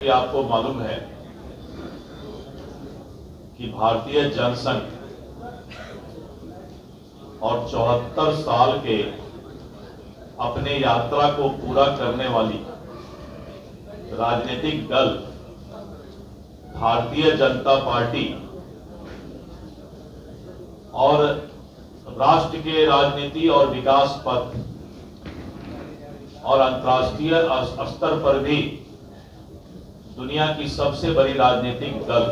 आपको मालूम है कि भारतीय जनसंघ और 74 साल के अपने यात्रा को पूरा करने वाली राजनीतिक दल भारतीय जनता पार्टी और राष्ट्र के राजनीति और विकास पथ और अंतर्राष्ट्रीय स्तर पर भी दुनिया की सबसे बड़ी राजनीतिक दल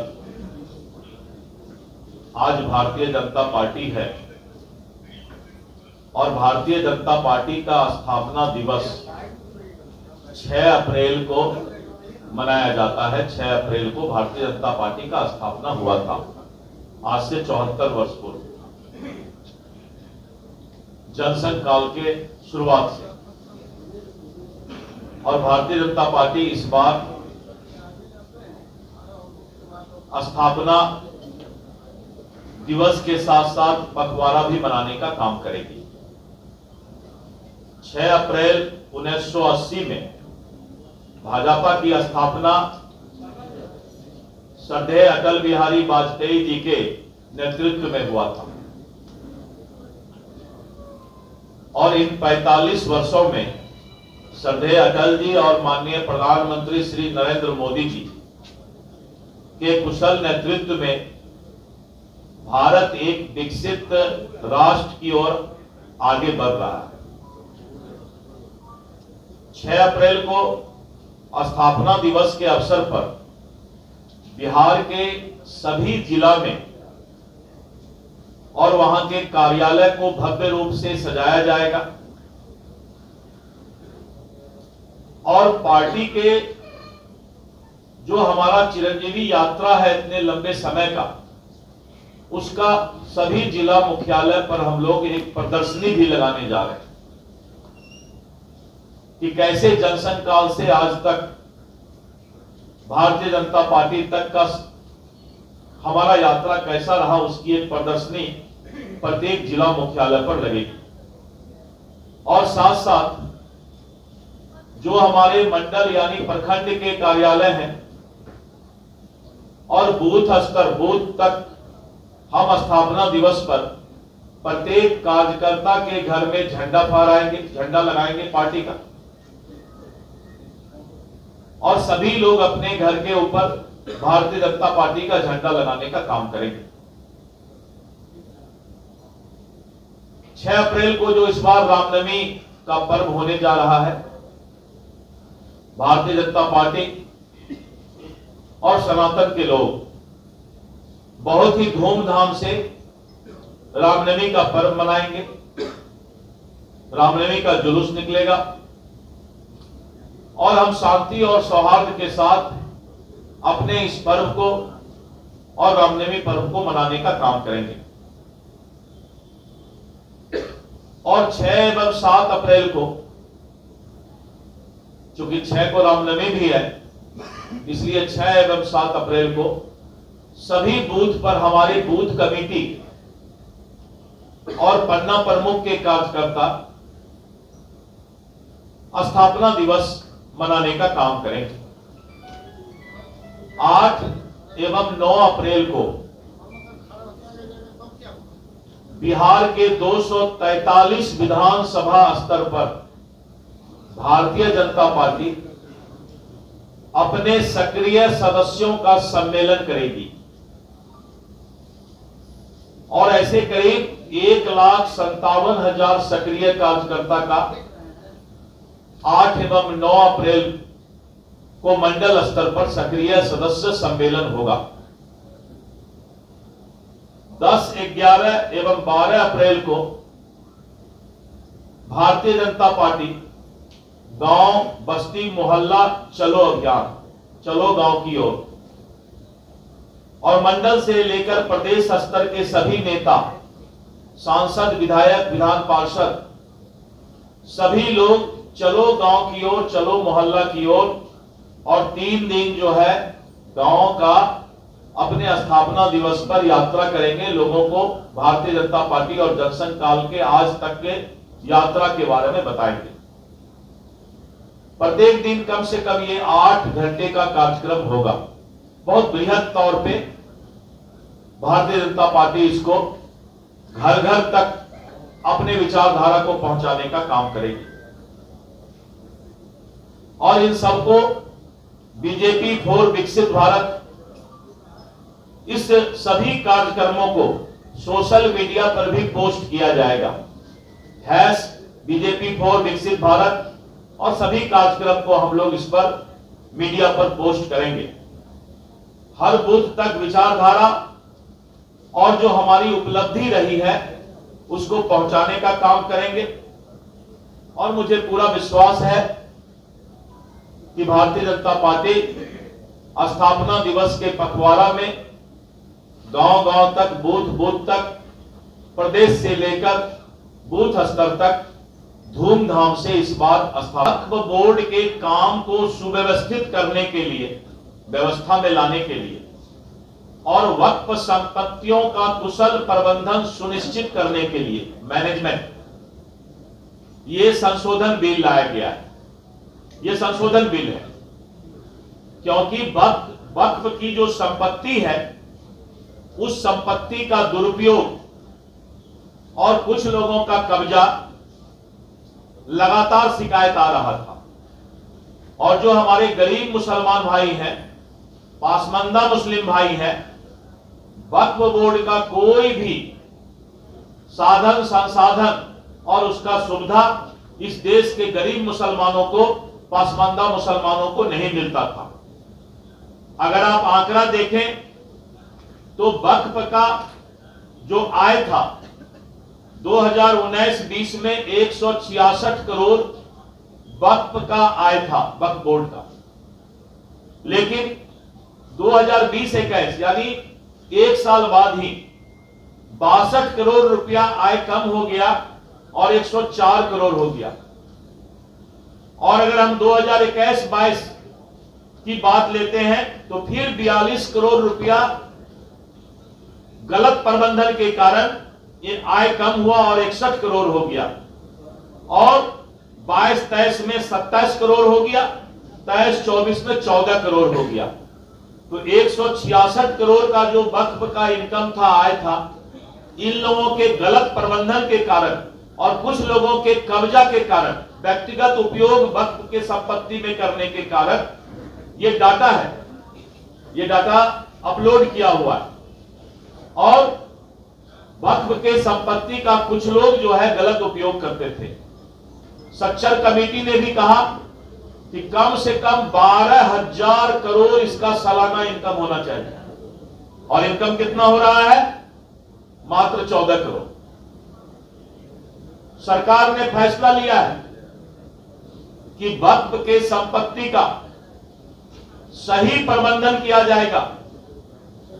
आज भारतीय जनता पार्टी है। और भारतीय जनता पार्टी का स्थापना दिवस 6 अप्रैल को मनाया जाता है। 6 अप्रैल को भारतीय जनता पार्टी का स्थापना हुआ था, आज से 74 वर्ष पूर्व, जनसंघ काल के शुरुआत से। और भारतीय जनता पार्टी इस बार स्थापना दिवस के साथ साथ पखवाड़ा भी मनाने का काम करेगी। 6 अप्रैल 1980 में भाजपा की स्थापना श्रद्धेय अटल बिहारी वाजपेयी जी के नेतृत्व में हुआ था। और इन 45 वर्षों में श्रद्धेय अटल जी और माननीय प्रधानमंत्री श्री नरेंद्र मोदी जी के कुशल नेतृत्व में भारत एक विकसित राष्ट्र की ओर आगे बढ़ रहा है। 6 अप्रैल को स्थापना दिवस के अवसर पर बिहार के सभी जिला में और वहां के कार्यालय को भव्य रूप से सजाया जाएगा। और पार्टी के जो हमारा चिरंजीवी यात्रा है इतने लंबे समय का, उसका सभी जिला मुख्यालय पर हम लोग एक प्रदर्शनी भी लगाने जा रहे हैं कि कैसे जनसंघ काल से आज तक भारतीय जनता पार्टी तक का हमारा यात्रा कैसा रहा, उसकी एक प्रदर्शनी प्रत्येक जिला मुख्यालय पर लगेगी। और साथ साथ जो हमारे मंडल यानी प्रखंड के कार्यालय हैं और बूथ स्तर बूथ तक हम स्थापना दिवस पर प्रत्येक कार्यकर्ता के घर में झंडा फहराएंगे, झंडा लगाएंगे पार्टी का। और सभी लोग अपने घर के ऊपर भारतीय जनता पार्टी का झंडा लगाने का काम करेंगे। 6 अप्रैल को जो इस बार रामनवमी का पर्व होने जा रहा है, भारतीय जनता पार्टी और सनातन के लोग बहुत ही धूमधाम से रामनवमी का पर्व मनाएंगे। रामनवमी का जुलूस निकलेगा और हम शांति और सौहार्द के साथ अपने इस पर्व को और रामनवमी पर्व को मनाने का काम करेंगे। और 6 एवं 7 अप्रैल को, चूंकि 6 को रामनवमी भी है, इसलिए 6 एवं 7 अप्रैल को सभी बूथ पर हमारी बूथ कमेटी और पन्ना प्रमुख के कार्यकर्ता स्थापना दिवस मनाने का काम करेंगे। 8 एवं 9 अप्रैल को बिहार के 243 विधानसभा स्तर पर भारतीय जनता पार्टी अपने सक्रिय सदस्यों का सम्मेलन करेगी। और ऐसे करीब 1,57,000 सक्रिय कार्यकर्ता का 8 एवं 9 अप्रैल को मंडल स्तर पर सक्रिय सदस्य सम्मेलन होगा। 10, 11 एवं 12 अप्रैल को भारतीय जनता पार्टी गांव, बस्ती, मोहल्ला चलो अभियान, चलो गांव की ओर, और मंडल से लेकर प्रदेश स्तर के सभी नेता, सांसद, विधायक, विधान पार्षद, सभी लोग चलो गांव की ओर, चलो मोहल्ला की ओर। और 3 दिन जो है गांव का अपने स्थापना दिवस पर यात्रा करेंगे, लोगों को भारतीय जनता पार्टी और जनसंघ काल के आज तक के यात्रा के बारे में बताएंगे। प्रत्येक दिन कम से कम ये 8 घंटे का कार्यक्रम होगा। बहुत बृहद तौर पे भारतीय जनता पार्टी इसको घर घर तक अपने विचारधारा को पहुंचाने का काम करेगी और इन सबको बीजेपी फॉर विकसित भारत, इस सभी कार्यक्रमों को सोशल मीडिया पर भी पोस्ट किया जाएगा। बीजेपी फॉर विकसित भारत और सभी कार्यक्रम को हम लोग इस पर मीडिया पर पोस्ट करेंगे। हर बूथ तक विचारधारा और जो हमारी उपलब्धि रही है उसको पहुंचाने का काम करेंगे और मुझे पूरा विश्वास है कि भारतीय जनता पार्टी स्थापना दिवस के पखवाड़ा में गांव-गांव तक, बूथ तक, प्रदेश से लेकर बूथ स्तर तक धूमधाम से इस बार वक्फ बोर्ड के काम को सुव्यवस्थित करने के लिए, व्यवस्था में लाने के लिए और वक्फ संपत्तियों का कुशल प्रबंधन सुनिश्चित करने के लिए मैनेजमेंट, ये संशोधन बिल लाया गया है। ये संशोधन बिल है क्योंकि वक्फ की जो संपत्ति है उस संपत्ति का दुरुपयोग और कुछ लोगों का कब्जा लगातार शिकायत आ रहा था और जो हमारे गरीब मुसलमान भाई हैं, पासमंदा मुस्लिम भाई हैं, वक्फ बोर्ड का कोई भी साधन संसाधन और उसका सुविधा इस देश के गरीब मुसलमानों को, पासमंदा मुसलमानों को नहीं मिलता था। अगर आप आंकड़ा देखें तो वक्फ का जो आय था 2019-20 में 166 करोड़ वक्फ का आय था, वक्फ बोर्ड का। लेकिन 2020-21 यानी एक साल बाद ही 62 करोड़ रुपया आय कम हो गया और 104 करोड़ हो गया। और अगर हम 2021-22 की बात लेते हैं तो फिर 42 करोड़ रुपया गलत प्रबंधन के कारण ये आय कम हुआ और 61 करोड़ हो गया और 22-23 में 27 करोड़ हो गया, 23-24 में 14 करोड़ हो गया। तो 166 करोड़ का जो वक्फ का इनकम था, आय था, इन लोगों के गलत प्रबंधन के कारण और कुछ लोगों के कब्जा के कारण, व्यक्तिगत उपयोग वक्फ के संपत्ति में करने के कारण ये डाटा है, ये डाटा अपलोड किया हुआ है और वक्फ के संपत्ति का कुछ लोग जो है गलत उपयोग करते थे। सच्चर कमेटी ने भी कहा कि कम से कम 12,000 करोड़ इसका सालाना इनकम होना चाहिए और इनकम कितना हो रहा है? मात्र 14 करोड़। सरकार ने फैसला लिया है कि वक्फ के संपत्ति का सही प्रबंधन किया जाएगा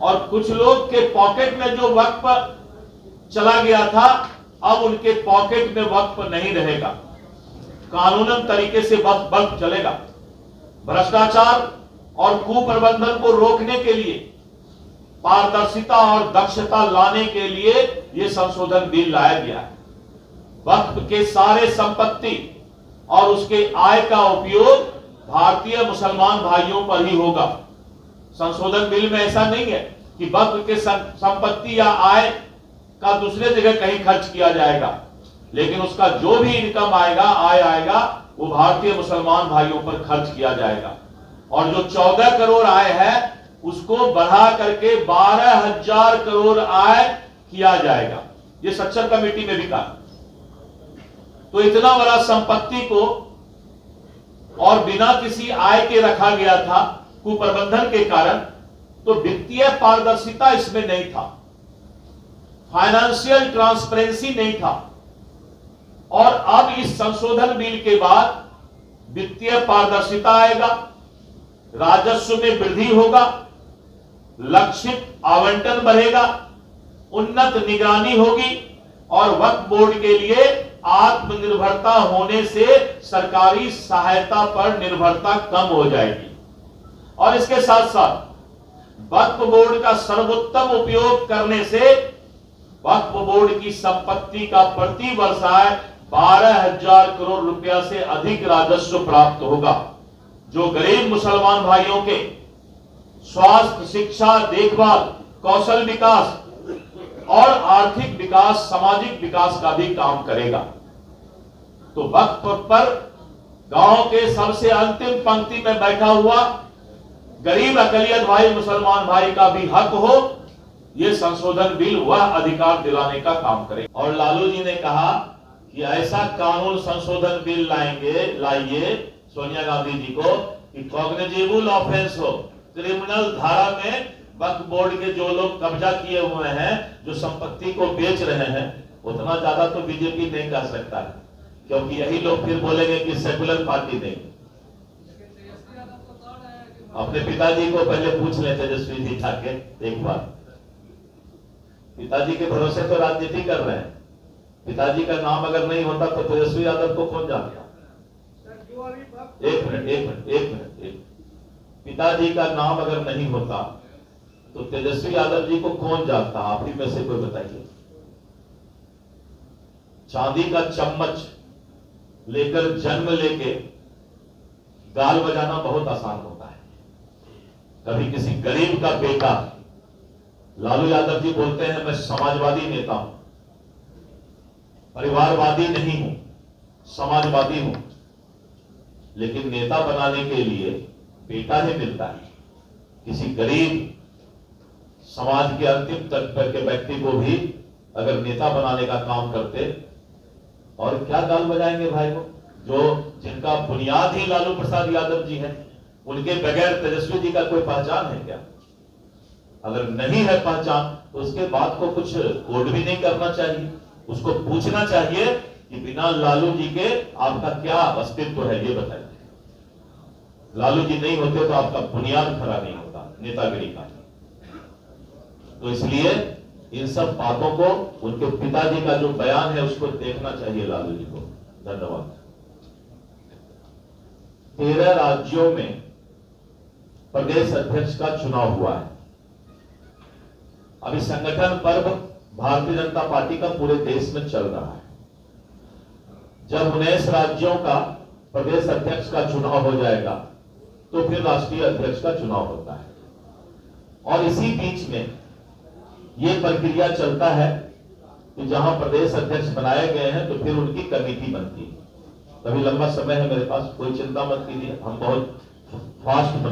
और कुछ लोग के पॉकेट में जो वक्फ चला गया था अब उनके पॉकेट में वक्फ नहीं रहेगा, कानूनन तरीके से वक्फ चलेगा। भ्रष्टाचार और कुप्रबंधन को रोकने के लिए, पारदर्शिता और दक्षता लाने के लिए यह संशोधन बिल लाया गया है। वक्फ के सारे संपत्ति और उसके आय का उपयोग भारतीय मुसलमान भाइयों पर ही होगा। संशोधन बिल में ऐसा नहीं है कि वक्फ के संपत्ति या आय का दूसरे जगह कहीं खर्च किया जाएगा, लेकिन उसका जो भी इनकम आएगा, आय आएगा, वो भारतीय मुसलमान भाइयों पर खर्च किया जाएगा और जो 14 करोड़ आय है उसको बढ़ा करके 12,000 करोड़ आय किया जाएगा। ये सच्चर कमेटी में भी कहा। तो इतना बड़ा संपत्ति को और बिना किसी आय के रखा गया था कुप्रबंधन के कारण, तो वित्तीय पारदर्शिता इसमें नहीं था, फाइनेंशियल ट्रांसपेरेंसी नहीं था और अब इस संशोधन बिल के बाद वित्तीय पारदर्शिता आएगा, राजस्व में वृद्धि होगा, लक्षित आवंटन बढ़ेगा, उन्नत निगरानी होगी और वक्फ बोर्ड के लिए आत्मनिर्भरता होने से सरकारी सहायता पर निर्भरता कम हो जाएगी। और इसके साथ साथ वक्फ बोर्ड का सर्वोत्तम उपयोग करने से वक्फ बोर्ड की संपत्ति का प्रति वर्ष आय 12,000 करोड़ रुपया से अधिक राजस्व प्राप्त होगा, जो गरीब मुसलमान भाइयों के स्वास्थ्य, शिक्षा, देखभाल, कौशल विकास और आर्थिक विकास, सामाजिक विकास का भी काम करेगा। तो वक्फ पर गांव के सबसे अंतिम पंक्ति में बैठा हुआ गरीब अकलियत भाई, मुसलमान भाई का भी हक हो, ये संशोधन बिल वह अधिकार दिलाने का काम करेगा। और लालू जी ने कहा कि ऐसा कानून संशोधन बिल लाइए सोनिया गांधी जी को कि कॉग्निजेबल ऑफेंस हो, क्रिमिनल धारा में वक्फ बोर्ड के जो लोग कब्जा किए हुए हैं, जो संपत्ति को बेच रहे हैं, उतना ज्यादा तो बीजेपी नहीं कर सकता है, क्योंकि यही लोग फिर बोलेंगे कि सेकुलर पार्टी नहीं। अपने पिताजी को पहले पूछ ले तेजस्वी जी ठाके एक बार, पिताजी के भरोसे तो राजनीति कर रहे हैं। पिताजी का नाम अगर नहीं होता तो तेजस्वी यादव को कौन जानता? एक मिनट। पिताजी का नाम अगर नहीं होता तो तेजस्वी यादव जी को कौन जानता? आप ही में से कोई बताइए। चांदी का चम्मच लेकर जन्म लेके गाल बजाना बहुत आसान होता है। कभी किसी गरीब का बेटा, लालू यादव जी बोलते हैं मैं समाजवादी नेता हूं, परिवारवादी नहीं हूं, समाजवादी हूं, लेकिन नेता बनाने के लिए बेटा ही मिलता है। किसी गरीब समाज के अंतिम तक के व्यक्ति को भी अगर नेता बनाने का काम करते, और क्या गाल बजाएंगे भाई को, जो जिनका बुनियाद ही लालू प्रसाद यादव जी हैं, उनके बगैर तेजस्वी जी का कोई पहचान है क्या? अगर नहीं है पहचान तो उसके बाद को कुछ कोड भी नहीं करना चाहिए, उसको पूछना चाहिए कि बिना लालू जी के आपका क्या अस्तित्व है, ये बताइए। लालू जी नहीं होते तो आपका बुनियाद खड़ा नहीं होता नेतागिरी का। तो इसलिए इन सब बातों को, उनके पिताजी का जो बयान है उसको देखना चाहिए लालू जी को। धन्यवाद। 13 राज्यों में प्रदेश अध्यक्ष का चुनाव हुआ है। अभी संगठन पर्व भारतीय जनता पार्टी का पूरे देश में चल रहा है। जब 19 राज्यों का प्रदेश अध्यक्ष का चुनाव हो जाएगा तो फिर राष्ट्रीय अध्यक्ष का चुनाव होता है। और इसी बीच में यह प्रक्रिया चलता है कि जहां प्रदेश अध्यक्ष बनाए गए हैं तो फिर उनकी कमेटी बनती है। अभी लंबा समय है मेरे पास, कोई चिंता मत कीजिए, हम बहुत फास्ट